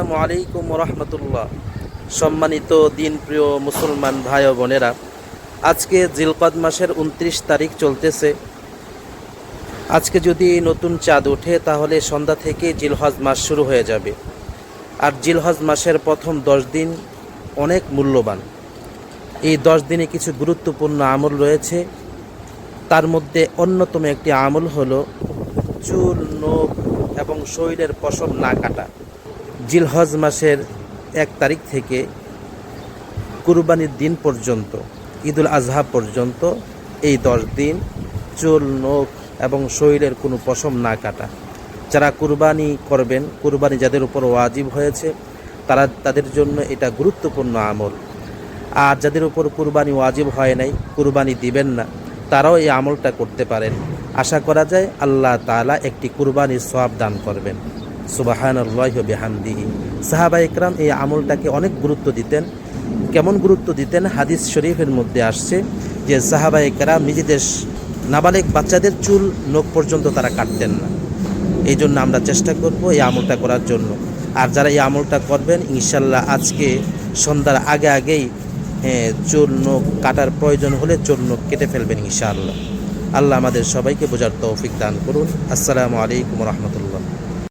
আসসালামু আলাইকুম রহমতুল্লাহ। সম্মানিত দিন প্রিয় মুসলমান ভাই ও বোনেরা, আজকে জিলকদ মাসের 29 তারিখ চলতেছে। আজকে যদি নতুন চাঁদ ওঠে তাহলে সন্ধ্যা থেকে জিলহজ মাস শুরু হয়ে যাবে। আর জিলহজ মাসের প্রথম 10 দিন অনেক মূল্যবান। এই 10 দিনে কিছু গুরুত্বপূর্ণ আমল রয়েছে। তার মধ্যে অন্যতম একটি আমল হলো চুল, নখ এবং শরীরের পশম না কাটা। জিলহজ মাসের 1 তারিখ থেকে কুরবানির দিন পর্যন্ত, ঈদুল আজহা পর্যন্ত এই 10 দিন চুল, নখ এবং শরীরের কোনো পশম না কাটা। যারা কুরবানি করবেন, কুরবানি যাদের উপর ওয়াজিব হয়েছে তাদের জন্য এটা গুরুত্বপূর্ণ আমল। আর যাদের উপর কুরবানি ওয়াজিব হয় নাই, কুরবানি দিবেন না, তারাও এই আমলটা করতে পারেন। আশা করা যায় আল্লাহ তাআলা একটি কুরবানির সওয়াব দান করবেন। সুবহানাল্লাহি ওয়া বিহামদিহি। সাহাবায়ে কেরাম এই আমলটাকে অনেক গুরুত্ব দিতেন। কেমন গুরুত্ব দিতেন? হাদিস শরীফের মধ্যে আসছে যে সাহাবায়ে কেরাম নিজেদের নাবালেগ বাচ্চাদের চুল, নখ পর্যন্ত তারা কাটতেন না। এই জন্য আমরা চেষ্টা করব এই আমলটা করার জন্য। আর যারা এই আমলটা করবেন, ইনশাল্লাহ আজকে সন্ধ্যার আগেই চুল, নখ কাটার প্রয়োজন হলে চুল, নখ কেটে ফেলবেন ইনশাআল্লাহ। আল্লাহ আমাদের সবাইকে বোঝার তৌফিক দান করুন। আসসালামু আলাইকুম রহমতুল্লাহ।